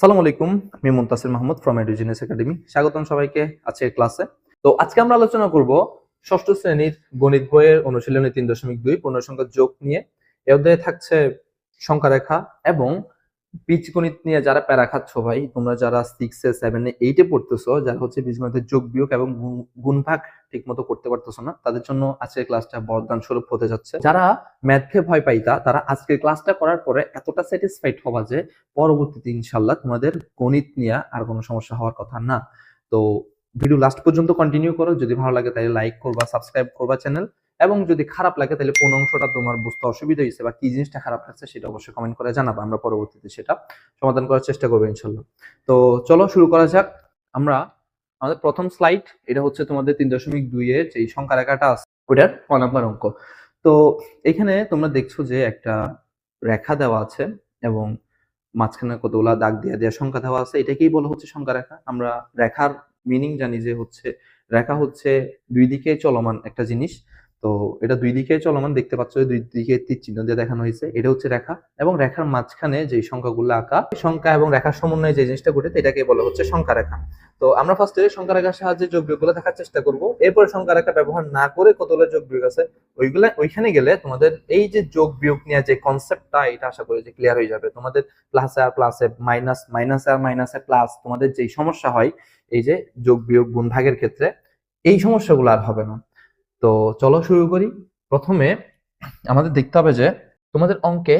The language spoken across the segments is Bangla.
সালাম আলাইকুম, আমি মুনতাসির মাহমুদ ফ্রম এডুজিনিয়াস একাডেমি। স্বাগতম সবাইকে আজকের ক্লাসে। তো আজকে আমরা আলোচনা করব ষষ্ঠ শ্রেণীর গণিত বইয়ের অনুশীলনী 3.2 পূর্ণসংখ্যার যোগ নিয়ে। এ অধ্যায়ে থাকছে সংখ্যা রেখা এবং বীজগণিত নিয়ে যারা প্যারা খাচ্ছ ভাই, তোমরা যারা 6 এ 7 এ 8 এ পড়তেছো, যারা হচ্ছে বীজগণিতের যোগ বিয়োগ এবং গুণভাগ ঠিক মতো করতে পারতেছো না, তাদের জন্য আজকের ক্লাসটা বরদান স্বরূপ হতে যাচ্ছে। যারা ম্যাথকে ভয় পাইতা, তারা আজকের ক্লাসটা করার পরে এতটা স্যাটিসফাইড হবা যে পরবর্তীতে ইনশাল্লাহ তোমাদের গণিত নিয়ে আর কোনো সমস্যা হওয়ার কথা না। তো ভিডিও লাস্ট পর্যন্ত কন্টিনিউ করো। যদি ভালো লাগে তাহলে লাইক করবা, সাবস্ক্রাইব করবা চ্যানেল, এবং যদি খারাপ লাগে তাহলে কোন অংশটা তোমার বুঝতে অসুবিধা হয়েছে বা কি জিনিসটা খারাপ লাগছে সেটা অবশ্যই কমেন্ট করে জানাবা। আমরা পরবর্তীতে সেটা সমাধান করার চেষ্টা করবো ইনশাল্লাহ। তো চলো শুরু করা যাক। আমরা আমাদের প্রথম স্লাইড, এটা হচ্ছে তোমাদের 3.2 এর যে সংখ্যা রেখাটা আছে ওটার ক নাম্বার অঙ্ক। তো এখানে তোমরা দেখছো যে একটা রেখা দেওয়া আছে এবং মাঝখানে কতগুলা দাগ দিয়ে দেওয়া সংখ্যা দেওয়া আছে। এটাকেই বলা হচ্ছে সংখ্যা রেখা। আমরা রেখার মিনিং জানি যে হচ্ছে রেখা হচ্ছে দুই দিকে চলমান একটা জিনিস। তো এটা দুই দিকে চলমান, দেখতে পাচ্ছ দুই দিকে তীর চিহ্ন দিয়ে দেখানো হয়েছে, এটা হচ্ছে রেখা। এবং রেখার মাঝখানে যে সংখ্যাগুলো আঁকা, সংখ্যা এবং রেখার সমন্বয়ে যে জিনিসটা ঘটে এটাকে বলা হচ্ছে সংখ্যা রেখা। তো আমরা ফার্স্টে সংখ্যা রেখার সাহায্যে যোগ বিয়োগগুলো দেখার চেষ্টা করব। এরপর সংখ্যা রেখা ব্যবহার না করে কতগুলো যোগ বিয়োগ আছে ওইখানে গেলে তোমাদের এই যে যোগ বিয়োগ নিয়ে যে কনসেপ্টটা, এটা আশা করি যে ক্লিয়ার হয়ে যাবে। তোমাদের প্লাসে আর প্লাসে মাইনাস, মাইনাসে আর মাইনাসে প্লাস, তোমাদের যেই সমস্যা হয় এই যে যোগ বিয়োগ গুণ ভাগের ক্ষেত্রে, এই সমস্যাগুলো আর হবে না। তো চলো শুরু করি। প্রথমে আমাদের দেখতে হবে যে তোমাদের অঙ্কে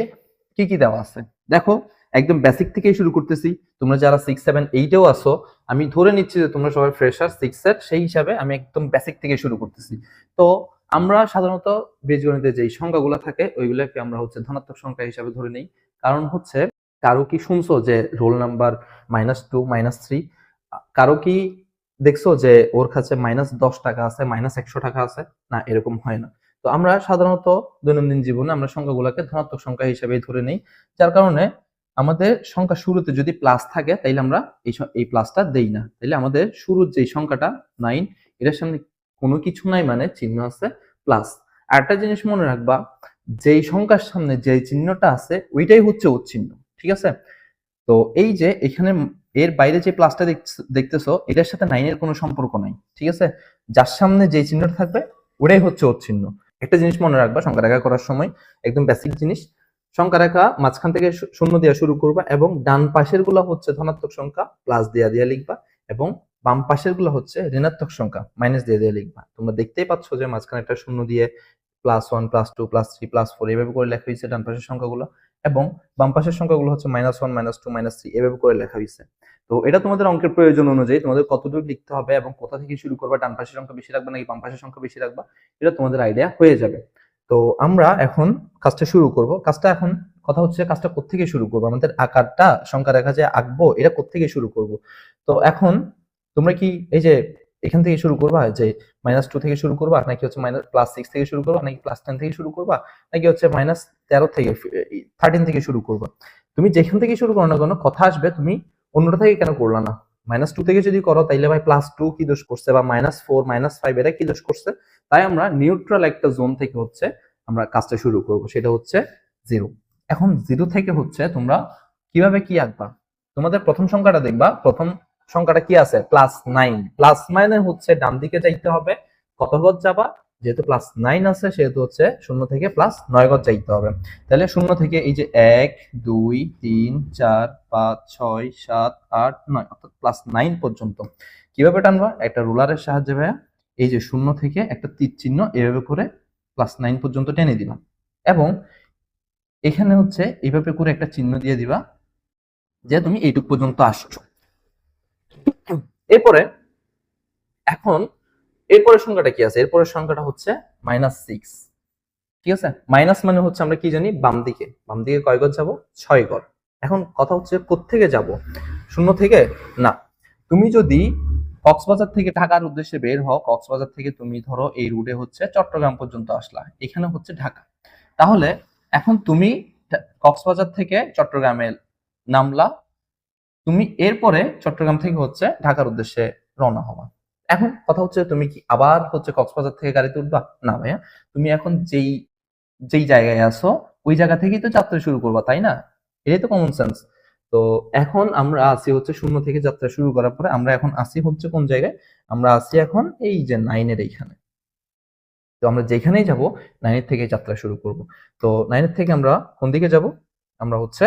কি কি দেওয়া আছে। দেখো, একদম বেসিক থেকেই শুরু করতেছি। তোমরা যারা 6, 7, 8 এও আসো, আমি ধরে নিচ্ছি যে তোমরা সবাই ফ্রেশার 6 এর, সেই হিসাবে আমি একদম বেসিক থেকে শুরু করতেছি। তো আমরা সাধারণত বীজগণিতে যেই সংখ্যাগুলো থাকে ওইগুলোকে আমরা হচ্ছে ধনাত্মক সংখ্যা হিসাবে ধরে নিই। কারণ হচ্ছে, কারো কি শুনছো যে রোল নাম্বার -2, -3? কারো কি দেখছো যে ওর কাছে -10 টাকা আছে, -100 টাকা আছে? না, এরকম হয় না। তো আমরা সাধারণত দৈনন্দিন জীবনে আমরা সংখ্যাগুলোকে ধনাত্মক সংখ্যা হিসেবেই ধরে নিই। যার কারণে আমাদের সংখ্যা শুরুতে যদি প্লাস থাকে তাইলে আমরা এই প্লাসটা দেই না। তাইলে আমাদের শুরুর যে সংখ্যাটা 9, এটার সামনে কোনো কিছু নাই মানে চিহ্ন আছে প্লাস। আরেকটা জিনিস মনে রাখবা, যেই সংখ্যার সামনে যে চিহ্নটা আছে ওইটাই হচ্ছে উৎচিহ্ন, ঠিক আছে? তো এই যে এখানে এর বাইরে যে প্লাসটা দেখতেছো, এটার সাথে 9 এর কোনো সম্পর্ক নাই, ঠিক আছে? যার সামনে যে চিহ্নটা থাকবে ওটাই হচ্ছে ওর চিহ্ন। একটা জিনিস মনে রাখবা সংখ্যা রেখা করার সময়, একদম বেসিক জিনিস। সংখ্যা রেখা মাঝখান থেকে শূন্য দিয়ে শুরু করবা এবং ডান পাশের গুলো হচ্ছে ধনাত্মক সংখ্যা, প্লাস দিয়ে লিখবা, এবং বাম পাশের গুলো হচ্ছে ঋণাত্মক সংখ্যা, মাইনাস দিয়ে লিখবা। তোমরা দেখতেই পাচ্ছ যে মাঝখানে একটা শূন্য দিয়ে +1, +2, +3, +4 এভাবে করে লেখা হয়েছে ডান পাশের সংখ্যাগুলো, এবং বাম পাশের সংখ্যাগুলো হচ্ছে -1, -2, -3 এভাবে করে লেখা হয়েছে। তো এটা তোমাদের অঙ্কের প্রয়োজন অনুযায়ী তোমাদের কতটুকু লিখতে হবে এবং কোথা থেকে শুরু করবা, ডান পাশের সংখ্যা বেশি রাখবা নাকি বাম পাশের সংখ্যা বেশি রাখবা, এটা তোমাদের আইডিয়া হয়ে যাবে। তো আমরা এখন কাজটা শুরু করব। এখন কথা হচ্ছে কাজটা কোত্থেকে শুরু করবো, আমাদের আকারটা সংখ্যা রেখা যে আঁকবো এটা কোত্থেকে শুরু করব। তো এখন তোমরা কি এই যে এখান থেকে শুরু করবা, যে -2 থেকে শুরু করবা, নাকি হচ্ছে +6 থেকে শুরু করবা, নাকি +10 থেকে শুরু করবা, নাকি হচ্ছে -13 থেকে 13 থেকে শুরু করবা? তুমি যেখান থেকে শুরু করো না কেন, কথা আসবে তুমি অন্যটা থেকে কেন করলা না? -2 থেকে যদি করো তাইলে ভাই +2 কি দোষ করছে, বা -4, -5 এরা কি দোষ করছে? তাই আমরা নিউট্রাল একটা জোন থেকে হচ্ছে আমরা কাজটা শুরু করব, সেটা হচ্ছে 0। এখন 0 থেকে হচ্ছে তোমরা কিভাবে কি আঁকবা? তোমাদের প্রথম সংখ্যাটা দেখবা, প্রথম সংখ্যাটা কি আছে? +9। +9 হচ্ছে ডান দিকে যাইতে হবে। কত গজ যাবা? যেহেতু +9 আছে সেহেতু হচ্ছে 0 থেকে +9 গজ যাইতে হবে। তাহলে 0 থেকে এই যে 1, 2, 3, 4, 5, 6, 7, 8, 9 অর্থাৎ +9 পর্যন্ত কিভাবে টানবা? একটা রুলারের সাহায্যে ভাইয়া এই যে 0 থেকে একটা তীর চিহ্ন এভাবে করে +9 পর্যন্ত টেনে দিবা, এবং এখানে হচ্ছে এইভাবে করে একটা চিহ্ন দিয়ে দিবা যে তুমি এইটুক পর্যন্ত আসছো। এরপরে এখন এরপরের সংখ্যাটা কি আছে? এরপরের সংখ্যাটা হচ্ছে -6, ঠিক আছে? মাইনাস মানে হচ্ছে আমরা কি জানি, বাম দিকে। বাম দিকে কয় গজ যাব? 6 গজ। এখন কথা হচ্ছে কোত্থেকে যাব? 0 থেকে না। তুমি যদি কক্সবাজার থেকে ঢাকার উদ্দেশ্যে বের হও, কক্সবাজার থেকে তুমি ধরো এই রুটে হচ্ছে চট্টগ্রাম পর্যন্ত আসলা, এখানে হচ্ছে ঢাকা। তাহলে এখন তুমি কক্সবাজার থেকে চট্টগ্রামে নামলা, তুমি এরপরে চট্টগ্রাম থেকে হচ্ছে ঢাকার উদ্দেশ্যে রওনা হওয়া। এখন কথা হচ্ছে তুমি কি আবার হচ্ছে কক্সবাজার থেকে গাড়িতে উঠবা? না ভাইয়া, তুমি এখন যেই যেই জায়গায় আছো ওই জায়গা থেকেই তো যাত্রা শুরু করবা, তাই না? এটাই তো কমন সেন্স। তো এখন আমরা আসি হচ্ছে শূন্য থেকে যাত্রা শুরু করার পরে আমরা এখন আসি হচ্ছে কোন জায়গায়, আমরা আসি এখন এই যে 9 এর এইখানে। তো আমরা যেখানেই যাব 9 থেকে যাত্রা শুরু করব। তো 9 থেকে আমরা কোন দিকে যাব, আমরা হচ্ছে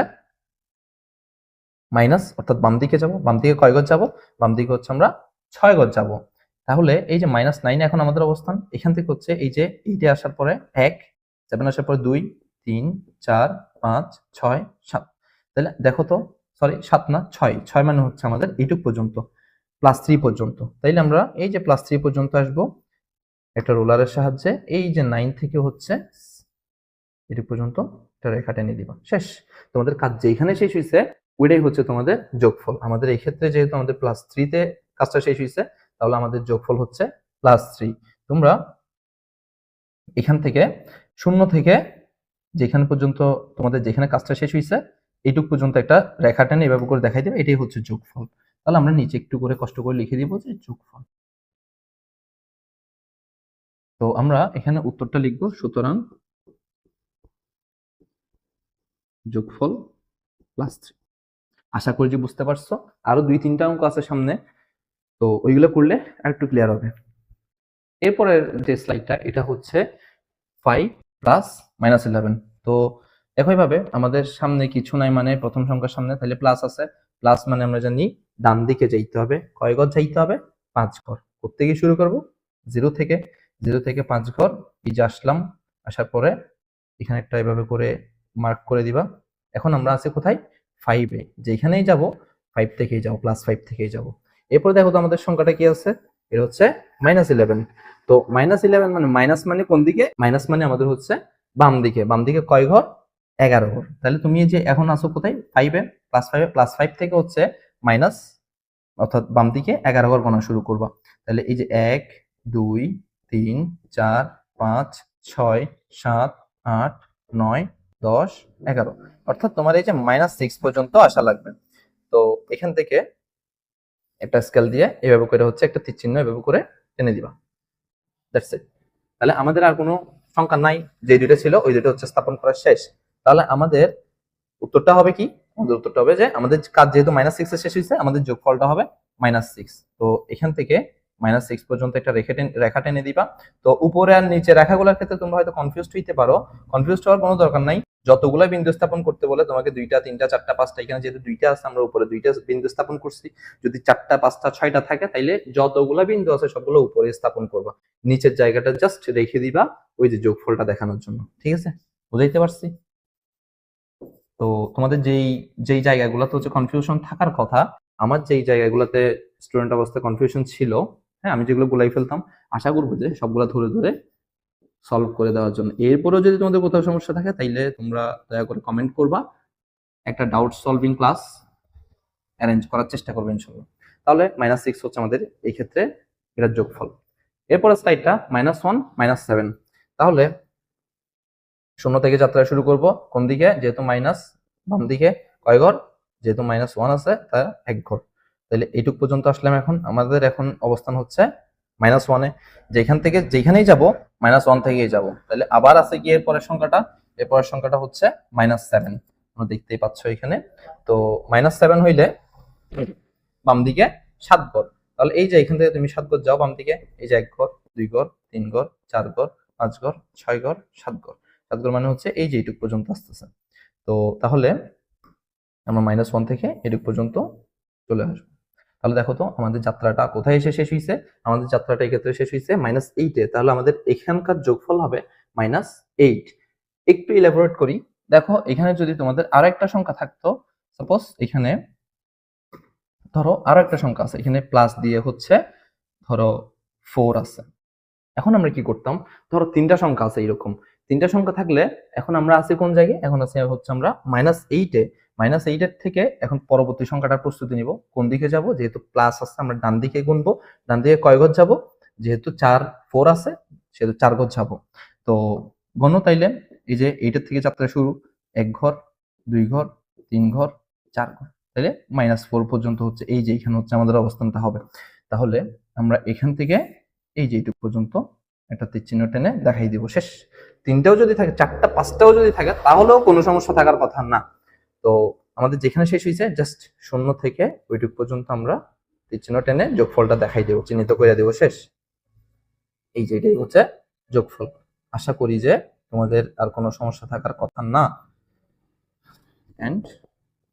মাইনাস অর্থাৎ বাম দিকে যাব। বাম দিকে কয় গজ যাব, বাম দিকে হচ্ছে আমরা 6 গজ যাব। তাহলে এই যে -9 এখন আমাদের অবস্থান, এখান থেকে হচ্ছে এই যে 8 আসার পরে 1, 7 আসার পরে 2, 3, 4, 5, 6, 7। তাহলে দেখো তো, সরি 7 না 6, 6 মানে হচ্ছে আমাদের এইটুক পর্যন্ত, +3 পর্যন্ত। তাইলে আমরা এই যে +3 পর্যন্ত আসব একটা রোলারের সাহায্যে, এই যে 9 থেকে হচ্ছে এটুক পর্যন্ত একটা রেখা টেনে দিবা, শেষ। তোমাদের কাজ যেখানে শেষ হয়েছে ওইটাই হচ্ছে তোমাদের যোগফল। আমাদের এই ক্ষেত্রে যেহেতু আমাদের +3 তে কাজটা শেষ হয়েছে, তাহলে আমাদের যোগফল হচ্ছে +3। তোমরা এখান থেকে 0 থেকে যেখানে পর্যন্ত তোমাদের যেখানে কাজটা শেষ হয়েছে এইটুক পর্যন্ত একটা রেখা টেনে এভাবে করে দেখাই দেবে, এটাই হচ্ছে যোগফল। তাহলে আমরা নিচে একটু করে কষ্ট করে লিখে দিব যে যোগফল। তো আমরা এখানে উত্তরটা লিখব, সুতরাং যোগফল +3। আশা করি যে বুঝতে পারছো। আরো 2-3টা অঙ্ক আছে সামনে, তো ওইগুলো করলে আরেকটু ক্লিয়ার হবে। এরপরের যে স্লাইডটা, এটা হচ্ছে 5 প্লাস -11। তো একইভাবে আমাদের সামনে কিছু নাই, মানে প্রথম সংখ্যার সামনে তাহলে প্লাস আছে, প্লাস মানে আমরা জানি ডান দিকে যাইতে হবে, কয় ঘর যাইতে হবে, 5 ঘর। কোত্থেকে শুরু করব, 0 থেকে, 0 থেকে 5 ঘর। এই যে আসলাম, আসার পরে এখানে একটা এভাবে করে মার্ক করে দিবা। এখন আমরা আছি কোথায়, 5 এ। যেখানেই যাব 5 থেকেই যাব, +5 থেকেই যাব। এরপর দেখো তো আমাদের সংখ্যাটা কি আছে, এটা হচ্ছে -11। তো -11 মানে মাইনাস মানে কোন দিকে, মাইনাস মানে আমাদের হচ্ছে বাম দিকে। বাম দিকে কয় ঘর, 11 ঘর। তাহলে তুমি যে এখন আসো কোথায়, 5 এ, +5 এ, +5 থেকে হচ্ছে মাইনাস অর্থাৎ বাম দিকে 11 ঘর গণনা শুরু করবা। তাহলে এই যে 1, 2, 3, 4, 5, 6, 7, 8, 9, 10, 11, অর্থাৎ তোমার এই যে -6 পর্যন্ত আসা লাগবে। তো এখান থেকে একটা স্কেল দিয়ে এভাবে করে হচ্ছে একটা তীর চিহ্ন এভাবে করে টেনে দিবা, দ্যাটস ইট। তাহলে আমাদের আর কোনো সংখ্যা নাই, যে দুইটা ছিল ওই দুটো হচ্ছে স্থাপন করা শেষ। তাহলে আমাদের উত্তরটা হবে কি, আমাদের উত্তরটা হবে যে আমাদের কাজ যেহেতু -6 এ শেষ হয়েছে, আমাদের যোগফলটা হবে -6। তো এখান থেকে -6 পর্যন্ত একটা রেখা টেনে দিবা। তো উপরে আর নিচে রেখাগুলোর ক্ষেত্রে তোমরা হয়তো কনফিউজড হইতে পারো, কনফিউজড হওয়ার কোনো দরকার নাই। যতগুলো বিন্দু স্থাপন করতে বলে তোমাকে 2টা 3টা 4টা 5টা, এখানে যেহেতু 2টা আছে আমরা উপরে 2টা বিন্দু স্থাপন করছি। যদি 4টা 5টা 6টা থাকে তাইলে যতগুলো বিন্দু আছে সবগুলো উপরে স্থাপন করবা, নিচের জায়গাটা জাস্ট রেখে দিবা ওই যে যোগফলটা দেখানোর জন্য। ঠিক আছে, বুঝাইতে পারছি? তো তোমাদের যেই যেই জায়গাগুলোতে হচ্ছে কনফিউশন থাকার কথা, আমার যেই জায়গাগুলোতে স্টুডেন্ট অবস্থায় কনফিউশন ছিল, হ্যাঁ আমি যেগুলো গুলাই ফেলতাম, আশা করবো যে সবগুলা ধরে ধরে সলভ করে দেওয়ার জন্য। এরপরেও যদি তোমাদের কোথাও সমস্যা থাকে তাইলে তোমরা দয়া করে কমেন্ট করবা, একটা ডাউট সলভিং ক্লাস অ্যারেঞ্জ করার চেষ্টা করবো ইনশাল্লাহ। তাহলে -6 হচ্ছে আমাদের এই ক্ষেত্রে এটার যোগফল। এরপরে স্লাইডটা -1, -7। তাহলে 0 থেকে যাত্রা শুরু করব, কোন দিকে, যেহেতু মাইনাস বাম দিকে, কয় ঘর, যেহেতু -1 আছে তার 1 ঘর। তাহলে এইটুক পর্যন্ত আসলাম। এখন আমাদের এখন অবস্থান হচ্ছে -1 এ, যেখান থেকে যেখানেই যাব -1 থেকেই যাব। তাহলে আবার আছে কি এরপরের সংখ্যাটা, এরপরের সংখ্যাটা হচ্ছে -7, তোমরা দেখতেই পাচ্ছ এখানে। তো -7 হইলে বাম দিকে 7 ঘর। তাহলে এই যে এখান থেকে তুমি 7 ঘর যাও বাম দিকে, এই যে 1 ঘর, 2 ঘর, 3 ঘর, 4 ঘর, 5 ঘর, 6 ঘর, 7 ঘর। 7 ঘর মানে হচ্ছে এই যে এইটুক পর্যন্ত আসতেছে। তো তাহলে আমরা -1 থেকে এটুক পর্যন্ত চলে আসবো। তাহলে দেখো তো আমাদের যাত্রাটা কোথায় এসে শেষ হয়েছে, আমাদের যাত্রাটা এই ক্ষেত্রে শেষ হয়েছে -8 এ। তাহলে আমাদের এখানকার যোগফল হবে -8। একটু ইলাবোরেট করি, দেখো এখানে যদি তোমাদের আরো একটা সংখ্যা থাকতো, সাপোজ এখানে ধরো আরো একটা সংখ্যা আছে, এখানে প্লাস দিয়ে হচ্ছে ধরো 4 আছে। এখন আমরা কি করতাম, ধরো 3টা সংখ্যা আছে এরকম, 3টা সংখ্যা থাকলে এখন আমরা আছি কোন জায়গায়, এখন আছি হচ্ছে আমরা -8 এ। -8 এর থেকে এখন পরবর্তী সংখ্যাটার প্রস্তুতি নিব, কোন দিকে যাব, যেহেতু প্লাস আছে আমরা ডান দিকে গুনবো। ডান দিকে কয় ঘর যাব, যেহেতু 4 আছে সেহেতু 4 ঘর যাব। তো গণ তাইলে এই যে এইটার থেকে যাত্রা শুরু, 1 ঘর, 2 ঘর, 3 ঘর, 4 ঘর। তাহলে -4 পর্যন্ত হচ্ছে এই যে এখানে হচ্ছে আমাদের অবস্থানটা হবে। তাহলে আমরা এখান থেকে এই যে এইটুকু পর্যন্ত একটা তীর চিহ্ন টেনে দেখাই দিব, শেষ। 3টাও যদি থাকে, 4টা 5টাও যদি থাকে তাহলেও কোনো সমস্যা থাকার কথা না। তো আমাদের যেখানে শেষ হয়েছে জাস্ট 0 থেকে ওইটুক পর্যন্ত আমরা তীরচিহ্ন টেনে যোগফলটা দেখাই দেবো, চিহ্নিত করে দেবো, শেষ। এই যে এটাই হচ্ছে যোগফল। আশা করি যে তোমাদের আর কোনো সমস্যা থাকার কথা না। এন্ড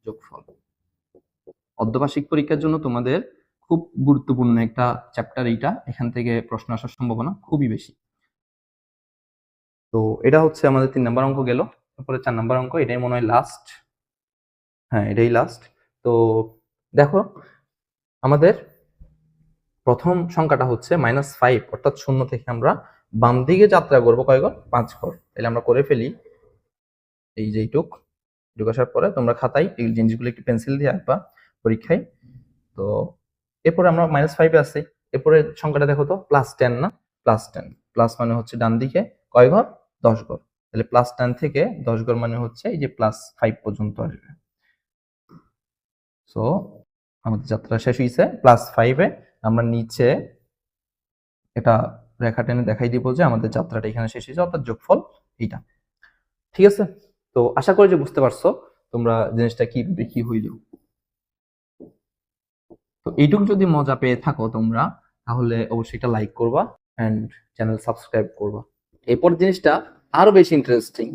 যোগফল অর্ধবার্ষিক পরীক্ষার জন্য তোমাদের খুব গুরুত্বপূর্ণ একটা চ্যাপ্টার এইটা, এখান থেকে প্রশ্ন আসার সম্ভাবনা খুবই বেশি। তো এটা হচ্ছে আমাদের 3 নাম্বার অঙ্ক গেল। তারপরে 4 নাম্বার অঙ্ক, এটাই মনে হয় লাস্ট। হ্যাঁ, এটাই লাস্ট। তো দেখো, আমাদের প্রথম সংখ্যাটা হচ্ছে -5, অর্থাৎ 0 থেকে আমরা বাম দিকে যাত্রা করবো কয় ঘর? 5 ঘর। তাহলে আমরা করে ফেলি। এই যে এইটুক আসার পরে তোমরা খাতায় এই জিনিসগুলো একটু পেন্সিল দিয়ে আঁকবা পরীক্ষায়। তো এরপরে আমরা -5 এ আছি। এরপরে সংখ্যাটা দেখো তো, +10 না? +10 প্লাস মানে হচ্ছে ডান দিকে কয় ঘর? 10 ঘর। তাহলে +10 থেকে 10 ঘর মানে হচ্ছে এই যে +5 পর্যন্ত আসবে। সো আমাদের যাত্রা শেষ হয়েছে +5 এ। আমরা নিচে এটা রেখা টেনে দেখাই দিব যে আমাদের যাত্রাটা এখানে শেষ হয়েছে, অর্থাৎ যোগফল এইটা। ঠিক আছে? তো আশা করি যে বুঝতে পারছো তোমরা জিনিসটা কি হইল। তো এইটুকু যদি মজা পেয়ে থাকো তোমরা, তাহলে অবশ্যই এটা লাইক করবা এন্ড চ্যানেল সাবস্ক্রাইব করবা। এরপর জিনিসটা আরো বেশি ইন্টারেস্টিং।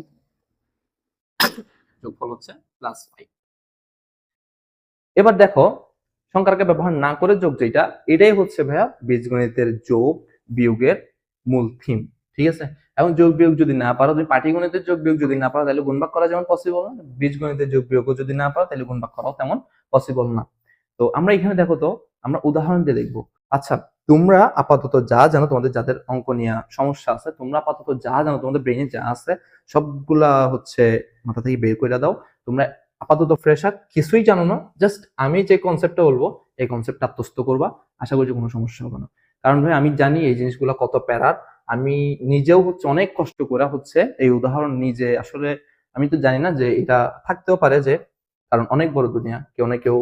যোগফল হচ্ছে +5। এবার দেখো, সংখ্যাকে ব্যবহার না করে যোগ যেটা, এটাই হচ্ছে ভাইয়া বীজগণিতের যোগ বিয়োগের মূল থিম। ঠিক আছে? এখন যোগ বিয়োগ যদি না পারো, তুমি পাটিগণিতের যোগ বিয়োগ যদি না পারো, তাহলে গুণভাগ করা যেমন পসিবল না, বীজগণিতের যোগ বিয়োগ যদি না পারো, তাহলে গুণভাগ করাও তেমন পসিবল না। তো আমরা এখানে দেখো তো, আমরা উদাহরণ দিয়ে দেখবো। আচ্ছা, তোমরা আপাতত যা জানো, তোমাদের যাদের অঙ্ক নিয়ে সমস্যা আছে, তোমরা আপাতত যা জানো, তোমাদের ব্রেনে যা আছে সবগুলা হচ্ছে মাথা থেকে বের করে দাও। তোমরা আপাতত ফ্রেশার, কিছুই জানো না, জাস্ট আমি যে কনসেপ্টটা বলবো এই কনসেপ্টটা আত্মস্থ করবা। আশা করি কোনো সমস্যা হবে না। কারণ ভাই আমি জানি এই জিনিসগুলো কত প্যারার। আমি নিজেও হচ্ছে অনেক কষ্ট করে হচ্ছে এই উদাহরণ নিজে, আসলে আমি তো জানি না যে এটা থাকতেও পারে, যে কারণ অনেক বড় দুনিয়া, কেউ না কেউ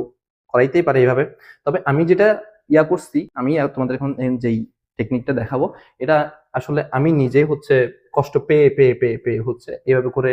করাইতেই পারে এইভাবে। তবে আমি যেটা করছি, আমি তোমাদের এখন যেই টেকনিকটা দেখাবো, এটা আসলে আমি নিজে হচ্ছে কষ্ট পেয়ে পেয়ে পেয়ে পেয়ে হচ্ছে এইভাবে করে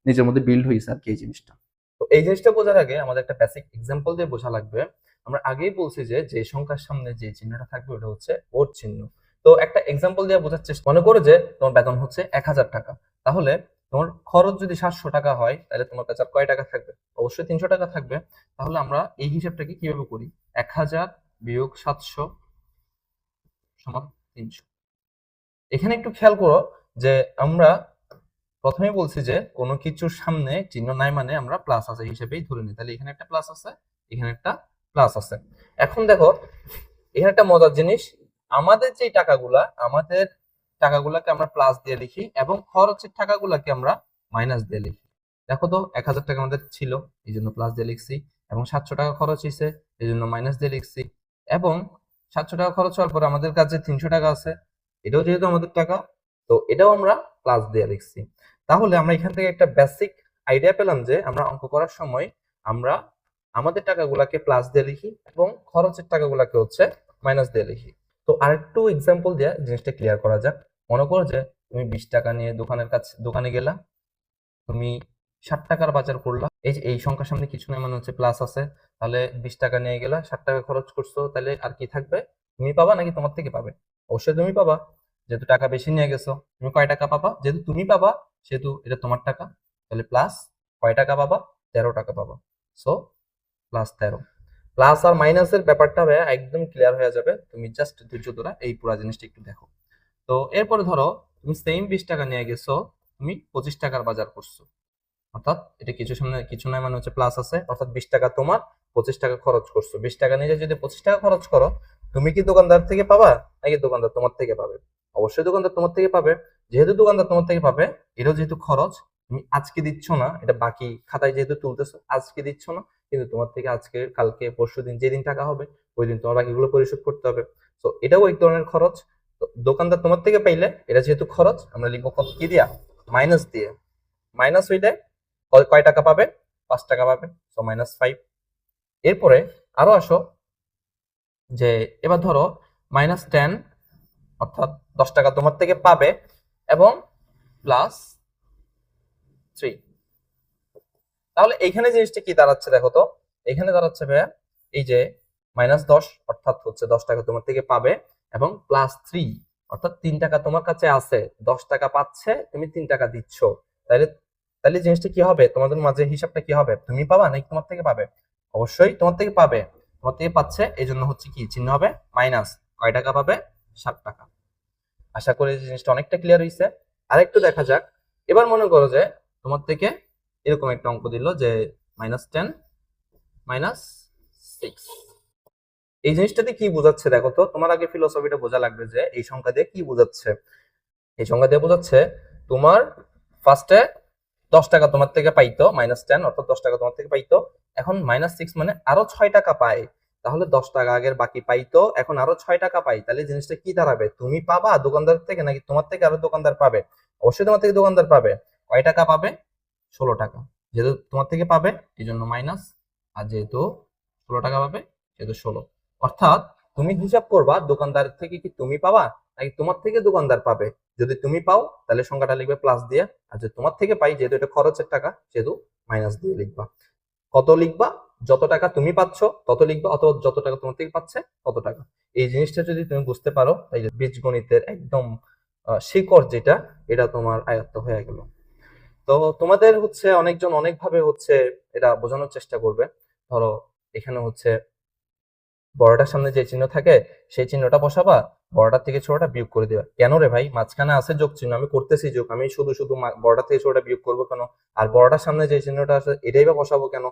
নিজের মধ্যে বিল্ড হয়েছে আর কি এই জিনিসটা। তো এই জিনিসটা বোঝার আগে আমাদের একটা বেসিক এক্সাম্পল দিয়ে বোঝা লাগবে। আমরা আগেই বলছি যে যে সংখ্যার সামনে যে চিহ্নটা থাকবে ওটা হচ্ছে ওর চিহ্ন। তো একটা এক্সাম্পল দিয়ে বোঝার চেষ্টা, মনে করো যে তোমার বেতন হচ্ছে 1000 টাকা। তাহলে তোমার খরচ যদি 700 টাকা হয়, তাহলে তোমার কাছে আর কয় টাকা থাকবে? অবশ্যই 300 টাকা থাকবে। তাহলে আমরা এই হিসাবটাকে কিভাবে করি? 1000 বিয়োগ 700 সমান 300। এখানে একটু খেয়াল করো যে আমরা প্রথমে বলছি যে কোনো কিছুর সামনে চিহ্ন নাই মানে আমরা প্লাস আছে হিসেবেই ধরে নিই। তাহলে এখানে একটা প্লাস আছে, এখানে একটা প্লাস আছে। এখন দেখো, এখানে একটা মজার জিনিস, আমাদের যে টাকাগুলাকে আমরা প্লাস দিয়ে লিখি এবং খরচের টাকাগুলাকে আমরা মাইনাস দিয়ে লিখি। দেখো তো, 1000 টাকা আমাদের ছিল, এই জন্য প্লাস দিয়ে লিখছি, এবং 700 টাকা খরচ হয়েছে, এই জন্য মাইনাস দিয়ে লিখছি, এবং 700 টাকা খরচ হওয়ার পর আমাদের কাছে 300 টাকা আছে, এটাও যেহেতু আমাদের টাকা, তো এটাও আমরা প্লাস দিয়ে লিখছি। তাহলে আমরা এখান থেকে একটা বেসিক আইডিয়া পেলাম যে আমরা অঙ্ক করার সময় আমরা আমাদের টাকাগুলাকে প্লাস দিয়ে লিখি এবং খরচের টাকাগুলাকে হচ্ছে মাইনাস দিয়ে লিখি। তো আরেকটু এক্সাম্পল দিয়ে জিনিসটা ক্লিয়ার করা যাক। মনে করো যে তুমি 20 টাকা নিয়ে দোকানে গেলা, তুমি 60 টাকার বাজার করলা। এই যে এই সংখ্যার সামনে কিছু না মানে হচ্ছে প্লাস আছে, তাহলে 20 টাকা নিয়ে গেলা, 60 টাকা খরচ করছো, তাহলে আর কি থাকবে? তুমি পাবা নাকি তোমার থেকে পাবে? অবশ্যই তুমি পাবা, যেহেতু টাকা বেশি নিয়ে গেছো। তুমি কয় টাকা পাবা? যেহেতু তুমি পাবা, সেহেতু এটা তোমার টাকা, তাহলে প্লাস কয় টাকা পাবা? 13 টাকা পাবা। সো +13। প্লাস আর মাইনাসের ব্যাপারটা ভাইয়া একদম ক্লিয়ার হয়ে যাবে, তুমি জাস্ট ধৈর্য ধরে এই পুরো জিনিসটা একটু দেখো। তো এরপরে ধরো তুমি সেম 20 টাকা নিয়ে গেছো, তুমি 25 টাকার বাজার করছো, অর্থাৎ এটা কিছু নয় মানে হচ্ছে প্লাস আছে, অর্থাৎ 20 টাকা তোমার, 25 টাকা খরচ করছো। 20 টাকা নিয়ে যদি 25 টাকা খরচ করো, তুমি কি দোকানদার থেকে পাবা নাকি দোকানদার তোমার থেকে পাবে? অবশ্যই দোকানদার তোমার থেকে পাবে। যেহেতু দোকানদার তোমার থেকে পাবে, এটাও যেহেতু খরচ, তুমি আজকে দিচ্ছ না, এটা বাকি খাতায় যেহেতু তুলতেছো, আজকে দিচ্ছ না, কিন্তু তোমার থেকে আজকে কালকে পরশুদিন যেদিন টাকা হবে ওই দিন তোমার বাকিগুলো পরিশোধ করতে হবে। তো এটাও এক ধরনের খরচ। তো দোকানদার তোমার থেকে পাইলে এটা যেহেতু খরচ, আমরা লিখবো কত কি দিয়া? মাইনাস দিয়ে। মাইনাস হইলে কয় টাকা পাবে? 5 টাকা পাবে। সো -5। এরপরে আরো আসো, যে এবার ধরো -10, অর্থাৎ 10 টাকা তোমার থেকে পাবে এবং +3। তাহলে এইখানে জিনিসটা কি দাঁড়াচ্ছে দেখো তো, এখানে দাঁড়াচ্ছে ভাইয়া এই যে -10 অর্থাৎ হচ্ছে 10 টাকা তোমার থেকে পাবে, এবং +3 অর্থাৎ 3 টাকা তোমার কাছে আছে, 10 টাকা পাচ্ছে, তুমি 3 টাকা দিচ্ছ। তাহলে তাহলে জিনিসটা কি হবে, তোমাদের মাঝে হিসাবটা কি হবে, তুমি পাবা নাকি তোমার থেকে পাবে? অবশ্যই তোমার থেকে পাবে, তোমার থেকে পাচ্ছে, এই জন্য হচ্ছে কি চিহ্ন হবে মাইনাস। কয় টাকা পাবে? 7 টাকা। আশা করি জিনিসটা অনেকটা ক্লিয়ার হয়েছে। আরেকটু দেখা যাক। এবার মনে করো যে তোমার থেকে এরকম একটা অঙ্ক দিল যে -10 -6। এই জিনিসটাতে কি বোঝাচ্ছে দেখো তো, তোমার আগে ফিলোসফিটা বোঝা লাগবে যে এই সংখ্যা দিয়ে কি বোঝাচ্ছে। এই সংখ্যা দিয়ে বোঝাচ্ছে তোমার ফার্স্টে 10 টাকা তোমার থেকে পাইতো, -10 অর্থাৎ 10 টাকা তোমার থেকে পাইতো, এখন -6 মানে আরো 6 টাকা পায়। তাহলে 10 টাকা আগের বাকি পাইতো, এখন আরো 6 টাকা পাই। তাহলে জিনিসটা কি দাঁড়াবে, তুমি পাবা দোকানদার থেকে নাকি তোমার থেকে আরো দোকানদার পাবে? অবশ্যই তোমার থেকে দোকানদার পাবে। কয় টাকা পাবে? 16 টাকা। যেহেতু তোমার থেকে পাবে এই জন্য মাইনাস, আর যেহেতু 16 টাকা পাবে সেহেতু 16। অর্থাৎ তুমি হিসাব করবা দোকানদার থেকে কি তুমি পাবা নাকি তোমার থেকে দোকানদার পাবে। যদি তুমি পাও তাহলে সংখ্যাটা লিখবে প্লাস দিয়ে, আর যদি তোমার থেকে পাই যেহেতু এটা খরচের টাকা সেহেতু মাইনাস দিয়ে লিখবা। কত লিখবা? যত টাকা তুমি পাচ্ছ তত লিখবা, অথবা যত টাকা তোমার থেকে পাচ্ছে তত টাকা। এই জিনিসটা যদি তুমি বুঝতে পারো তাহলে বীজগণিতের একদম শিকড় যেটা, এটা তোমার আয়ত্ত হয়ে গেল। তো তোমাদের হচ্ছে অনেকজন অনেকভাবে হচ্ছে এটা বোঝানোর চেষ্টা করবে। ধরো এখানে হচ্ছে বড়টার সামনে যে চিহ্ন থাকে সেই চিহ্নটা বসাবা, বড়টার থেকে ছোটটা বিয়োগ করে দিবা। কেন রে ভাই, মাঝখানে আছে যোগ চিহ্ন, আমি করতেছি যোগ, আমি শুধু শুধু বড়টা থেকে ছোটটা বিয়োগ করবো কেন? আর বড়টার সামনে যে চিহ্নটা আছে এটাই বা বসাবো কেন?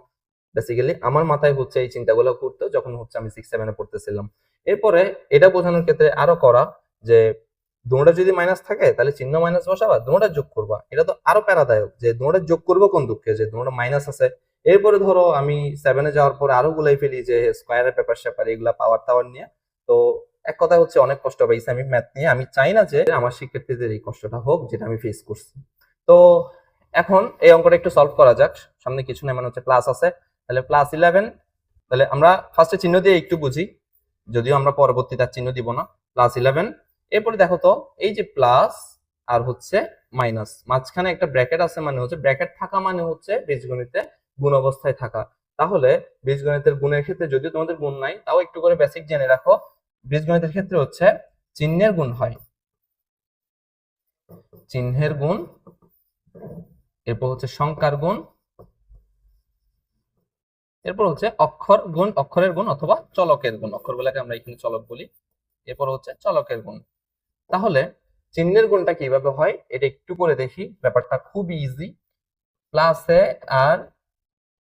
বেসিক্যালি আমার মাথায় হচ্ছে এই চিন্তাগুলো করতে যখন হচ্ছে আমি 6-7 পড়তেছিলাম। এরপরে এটা বোঝানোর ক্ষেত্রে আরো করা যে দুটোটা যদি মাইনাস থাকে তাহলে চিহ্ন মাইনাস বসাবা, দুটোটা যোগ করবা। এটা তো আরো প্যারাদায়ক যে দুটোটা যোগ করবো কোন দুঃখে, যে দুটোটা মাইনাস আছে। এরপরে ধরো আমি 7 যাওয়ার পরে আরো গুলাই ফেলি যে স্কোয়ারের পেপার স্যাপার এগুলা পাওয়ার টাওয়ার নিয়ে। তো এক কথা হচ্ছে অনেক কষ্ট পাইছি আমি ম্যাথ নিয়ে। আমি চাই না যে আমার শিক্ষার্থীদের এই কষ্টটা হোক যেটা আমি ফেস করছি। তো এখন এই অঙ্কটা একটু সলভ করা যাক। সামনে কিছু না, মানে হচ্ছে প্লাস আছে, তাহলে +11। তাহলে আমরা ফার্স্টে চিহ্ন দিয়ে একটু বুঝি, যদিও আমরা পরবর্তীতে চিহ্ন দিব না। +11, এরপরে দেখো তো এই যে প্লাস আর হচ্ছে মাইনাস, মাঝখানে একটা ব্র্যাকেট আছে, মানে হচ্ছে ব্র্যাকেট থাকা মানে হচ্ছে বীজগণিতে গুণ অবস্থায় থাকা। তাহলে বীজগণিতের গুণের ক্ষেত্রে যদিও তোমাদের গুণ নাই, তাও একটু করে বেসিক জেনে রাখো। বীজগণিতের ক্ষেত্রে হচ্ছে চিহ্নের গুণ হয়, চিহ্নের গুণ, এরপর হচ্ছে সংখ্যার গুণ, এরপর হচ্ছে অক্ষর গুণ, অক্ষরের গুণ অথবা চলকের গুণ, অক্ষরগুলোকে আমরা এখানে চলক বলি। এরপর হচ্ছে চলকের গুণ। তাহলে চিহ্নের গুণটা কিভাবে হয় এটা একটু করে দেখি, ব্যাপারটা খুব ইজি। প্লাসে আর